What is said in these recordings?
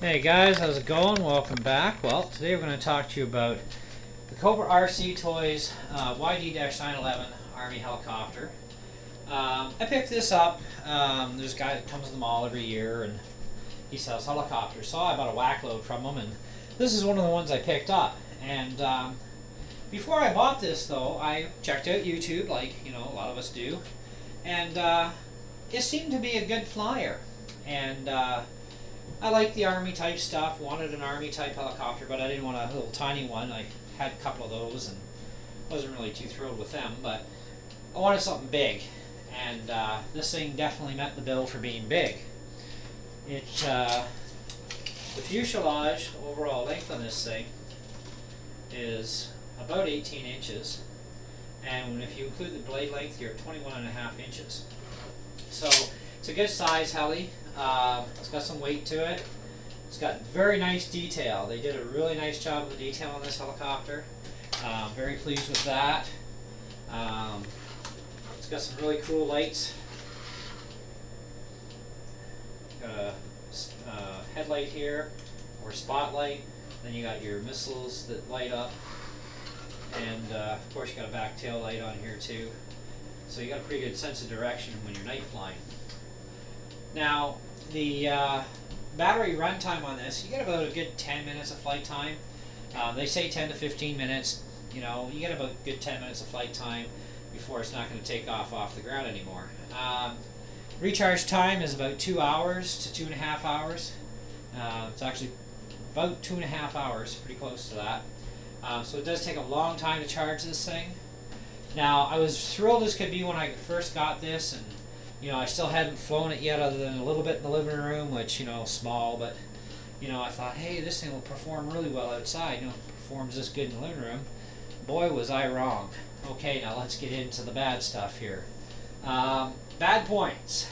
Hey guys, how's it going? Welcome back. Well, today we're going to talk to you about the Cobra RC Toys yd-911 Army helicopter. I picked this up. There's a guy that comes to the mall every year and he sells helicopters, so I bought a whack load from him, and this is one of the ones I picked up. And before I bought this though, I checked out YouTube like a lot of us do, and it seemed to be a good flyer. And I like the Army type stuff, wanted an Army type helicopter, but I didn't want a little tiny one. I had a couple of those and wasn't really too thrilled with them, but I wanted something big, and this thing definitely met the bill for being big. The fuselage overall length on this thing is about 18 inches, and if you include the blade length, you're at 21.5 inches. So it's a good size heli. It's got some weight to it. It's got very nice detail. They did a really nice job of the detail on this helicopter. Very pleased with that. It's got some really cool lights. Got a headlight here, or spotlight. Then you got your missiles that light up, and of course you got a back tail light on here too. So you got a pretty good sense of direction when you're night flying. Now, the battery runtime on this, you get about a good 10 minutes of flight time. They say 10 to 15 minutes. You get about a good 10 minutes of flight time before it's not going to take off the ground anymore. Recharge time is about 2 hours to 2.5 hours. It's actually about 2.5 hours, pretty close to that. So it does take a long time to charge this thing. Now, I was thrilled as could be when I first got this, and I still hadn't flown it yet other than a little bit in the living room, which, small, but, I thought, hey, this thing will perform really well outside. It performs this good in the living room. Boy, was I wrong. Okay, now let's get into the bad stuff here. Bad points.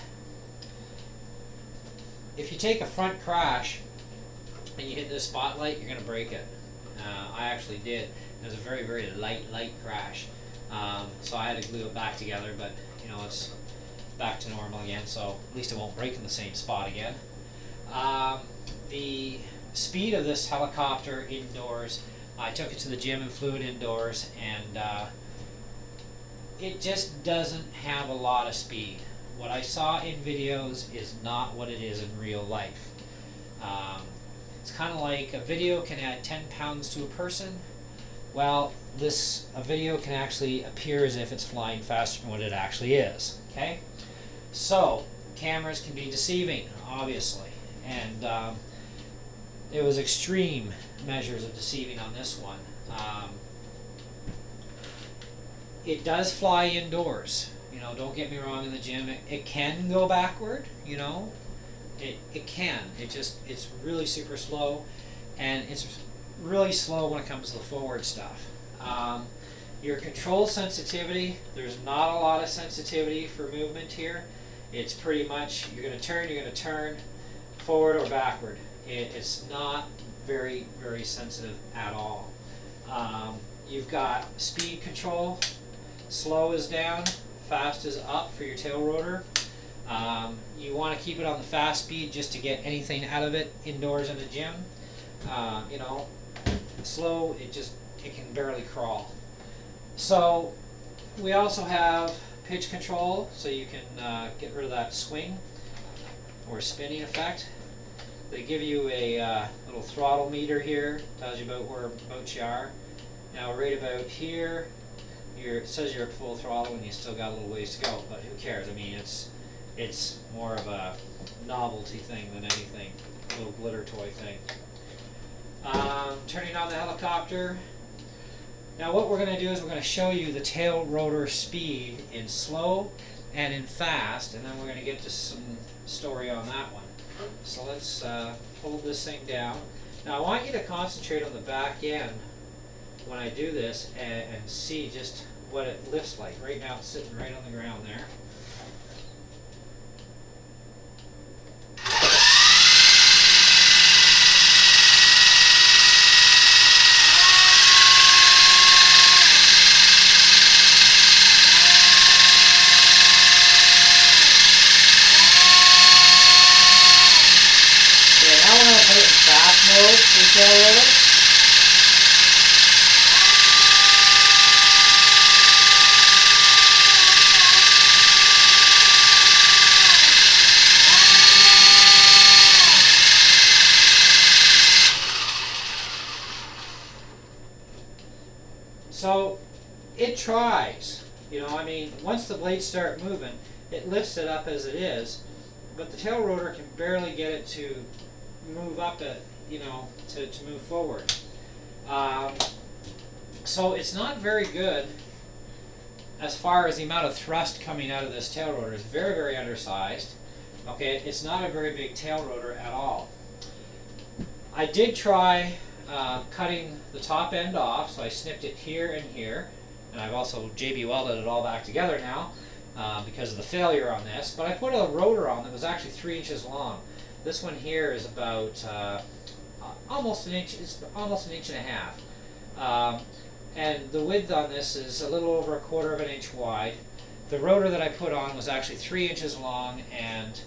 If you take a front crash and you hit this spotlight, you're going to break it. I actually did. It was a very, very light crash. So I had to glue it back together, but, it's back to normal again, so at least it won't break in the same spot again. The speed of this helicopter indoors, I took it to the gym and flew it indoors, and it just doesn't have a lot of speed. What I saw in videos is not what it is in real life. It's kind of like a video can add 10 pounds to a person. Well, a video can actually appear as if it's flying faster than what it actually is. Okay? So, cameras can be deceiving, obviously, and it was extreme measures of deceiving on this one. It does fly indoors. Don't get me wrong, in the gym, it can go backward. It can. It's really super slow, and it's really slow when it comes to the forward stuff. Your control sensitivity, there's not a lot of sensitivity for movement here. It's pretty much, you're going to turn forward or backward. It's not very, very sensitive at all. You've got speed control. Slow is down, fast is up for your tail rotor. You want to keep it on the fast speed just to get anything out of it indoors in the gym. Slow, it can barely crawl. So we also have pitch control, so you can get rid of that swing or spinning effect. They give you a little throttle meter here, tells you about where you are. Now right about here, it says you're at full throttle and you still got a little ways to go, but who cares? I mean, it's more of a novelty thing than anything, a little glitter toy thing. Turning on the helicopter. Now what we're going to do is we're going to show you the tail rotor speed in slow and in fast, and then we're going to get to some story on that one. So let's hold this thing down. Now I want you to concentrate on the back end when I do this and see just what it lifts like. Right now it's sitting right on the ground there. Put it in mode for the tail rotor. So it tries, you know, I mean, once the blades start moving, it lifts it up as it is, but the tail rotor can barely get it to move up, you know, to move forward. So it's not very good as far as the amount of thrust coming out of this tail rotor. It's very, very undersized. Okay, it's not a very big tail rotor at all. I did try cutting the top end off, so I snipped it here and here, and I've also JB welded it all back together now because of the failure on this. But I put a rotor on that was actually 3 inches long. This one here is about almost an inch. It's almost an inch and a half, and the width on this is a little over 1/4 of an inch wide. The rotor that I put on was actually 3 inches long and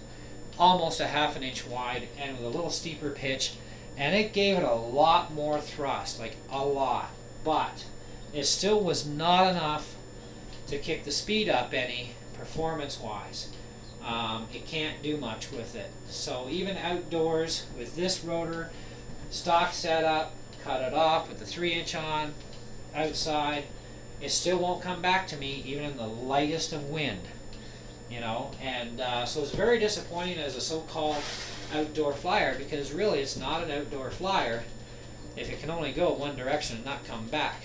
almost a 1/2 inch wide, and with a little steeper pitch. And it gave it a lot more thrust, like a lot, but it still was not enough to kick the speed up any performance-wise. It can't do much with it. So even outdoors with this rotor, stock setup, cut it off, put the 3 inch on, outside, it still won't come back to me even in the lightest of wind. You know, and so it's very disappointing as a so-called outdoor flyer, because really it's not an outdoor flyer if it can only go one direction and not come back.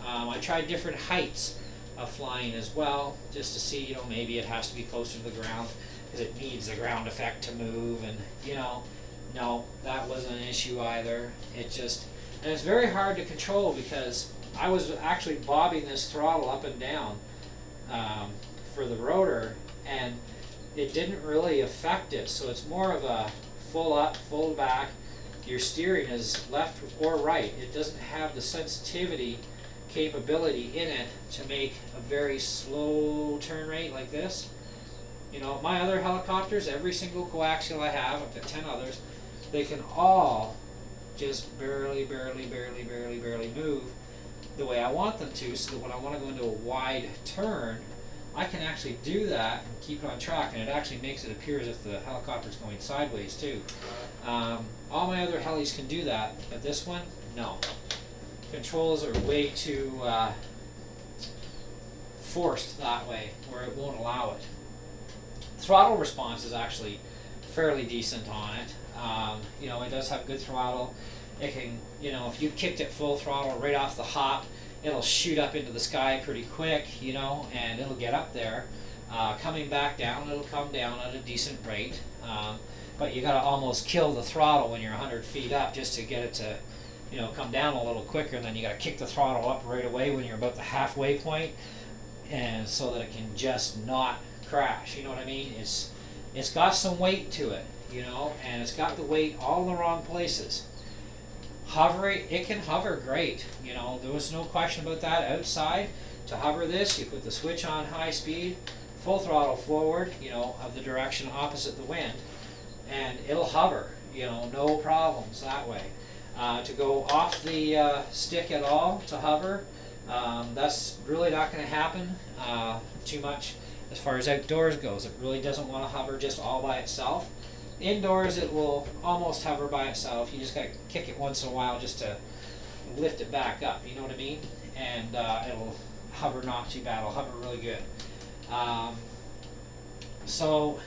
I tried different heights of flying as well, just to see, you know, maybe it has to be closer to the ground because it needs the ground effect to move, and you know, no, that wasn't an issue either. It just, and it's very hard to control because I was actually bobbing this throttle up and down for the rotor, and it didn't really affect it. So it's more of a full up, full back. Your steering is left or right. It doesn't have the sensitivity capability in it to make a very slow turn rate like this. You know, my other helicopters, every single coaxial I have, up to 10 others, they can all just barely move the way I want them to, so that when I want to go into a wide turn, I can actually do that and keep it on track, and it actually makes it appear as if the helicopter's going sideways too. All my other helis can do that, but this one, no. Controls are way too forced that way, where it won't allow it. Throttle response is actually fairly decent on it. You know, it does have good throttle. It can, you know, if you kicked it full throttle right off the hop, it'll shoot up into the sky pretty quick, you know, and it'll get up there. Coming back down, it'll come down at a decent rate. But you got to almost kill the throttle when you're 100 feet up just to get it to, you know, come down a little quicker. And then you got to kick the throttle up right away when you're about the halfway point, and so that it can just not crash. You know what I mean? It's got some weight to it, you know, and it's got the weight all in the wrong places. Hovering, it can hover great, you know, there was no question about that. Outside, to hover this, you put the switch on high speed, full throttle forward, you know, of the direction opposite the wind, and it'll hover, you know, no problems that way. To go off the stick at all to hover, that's really not going to happen too much as far as outdoors goes. It really doesn't want to hover just all by itself. Indoors, it will almost hover by itself. You just got to kick it once in a while just to lift it back up, you know what I mean? And it'll hover not too bad. It'll hover really good. So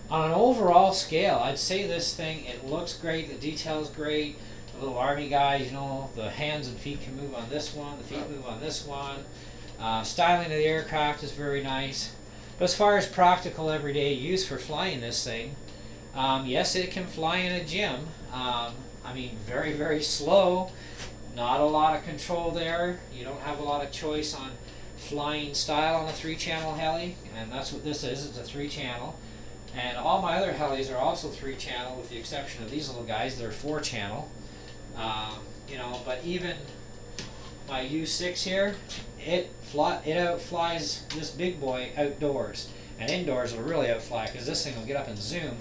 on an overall scale, I'd say this thing, it looks great, the detail's great. The little Army guys, you know, the hands and feet can move on this one, the feet move on this one. Styling of the aircraft is very nice. But as far as practical everyday use for flying this thing, yes, it can fly in a gym. I mean, very slow. Not a lot of control there. You don't have a lot of choice on flying style on a 3-channel heli, and that's what this is. It's a 3-channel. And all my other helis are also 3-channel, with the exception of these little guys. They're 4-channel. You know, but even my U6 here, it outflies this big boy outdoors. And indoors it'll really outfly, because this thing will get up and zoom.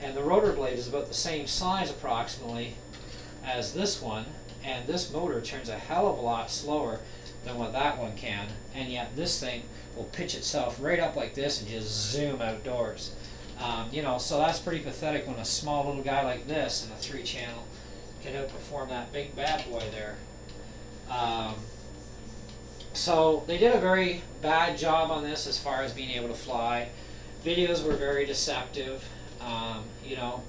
And the rotor blade is about the same size approximately as this one, and this motor turns a hell of a lot slower than what that one can, and yet this thing will pitch itself right up like this and just zoom outdoors. You know, so that's pretty pathetic when a small little guy like this in a 3-channel can outperform that big bad boy there. So they did a very bad job on this as far as being able to fly. Videos were very deceptive, you know,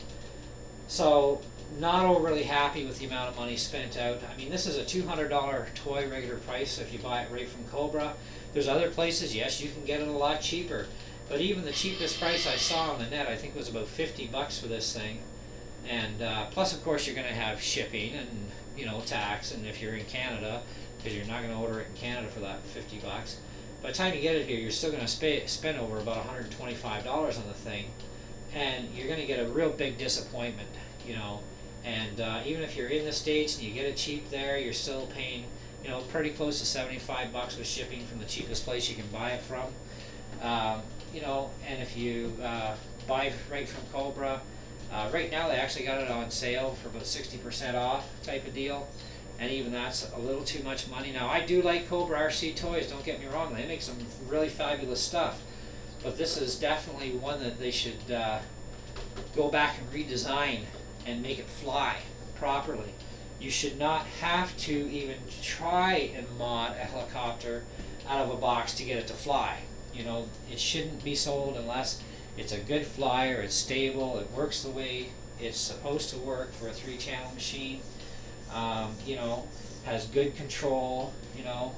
so not overly happy with the amount of money spent out. I mean, this is a $200 toy regular price if you buy it right from Cobra. There's other places, yes, you can get it a lot cheaper, but even the cheapest price I saw on the net, I think was about 50 bucks for this thing. And plus, of course, you're going to have shipping and, you know, tax, and if you're in Canada, because you're not going to order it in Canada for that 50 bucks. By the time you get it here, you're still going to spend over about $125 on the thing, and you're going to get a real big disappointment, you know. And even if you're in the States and you get it cheap there, you're still paying, you know, pretty close to 75 bucks with shipping from the cheapest place you can buy it from. You know, and if you buy right from Cobra, right now they actually got it on sale for about 60% off type of deal. And even that's a little too much money. Now, I do like Cobra RC toys, don't get me wrong. They make some really fabulous stuff. But this is definitely one that they should go back and redesign and make it fly properly. You should not have to even try and mod a helicopter out of a box to get it to fly. You know, it shouldn't be sold unless it's a good flyer, it's stable, it works the way it's supposed to work for a 3-channel machine. You know, has good control, you know,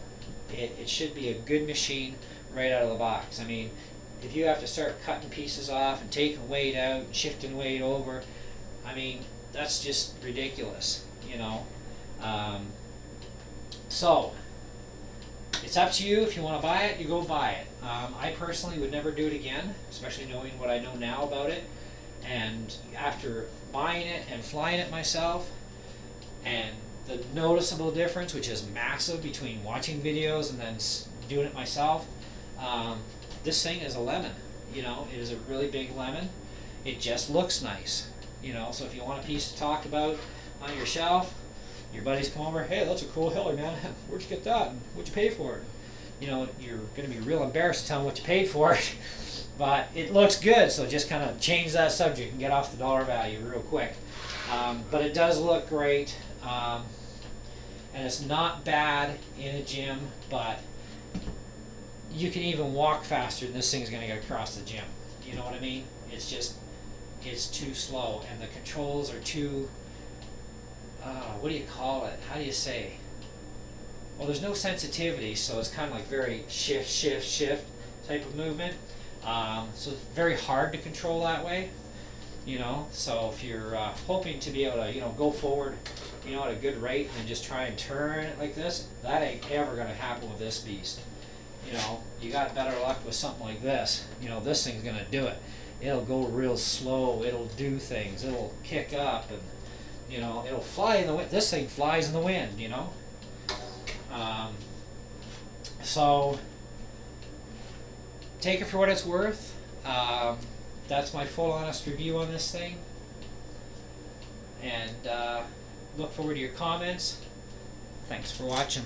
it should be a good machine right out of the box. I mean, if you have to start cutting pieces off and taking weight out and shifting weight over, I mean, that's just ridiculous, you know. So, it's up to you. If you want to buy it, you go buy it. I personally would never do it again, especially knowing what I know now about it. And after buying it and flying it myself, and the noticeable difference, which is massive between watching videos and then doing it myself, this thing is a lemon. You know, it is a really big lemon. It just looks nice. You know, so if you want a piece to talk about on your shelf, your buddies come over, hey, that's a cool heli, man. Where'd you get that? And what'd you pay for it? You know, you're going to be real embarrassed to tell them what you paid for it, but it looks good, so just kind of change that subject and get off the dollar value real quick. But it does look great, and it's not bad in a gym, but you can even walk faster than this thing's going to get across the gym. You know what I mean? It's just, it's too slow, and the controls are too, what do you call it? How do you say? Well, there's no sensitivity, so it's kind of like very shift, shift, shift type of movement. So it's very hard to control that way, you know. So if you're hoping to be able to, you know, go forward, you know, at a good rate and just try and turn it like this, that ain't ever going to happen with this beast. You know, you got better luck with something like this. You know, this thing's going to do it. It'll go real slow. It'll do things. It'll kick up, and you know, it'll fly in the wind. This thing flies in the wind, you know. So take it for what it's worth. That's my full honest review on this thing, and look forward to your comments. Thanks for watching.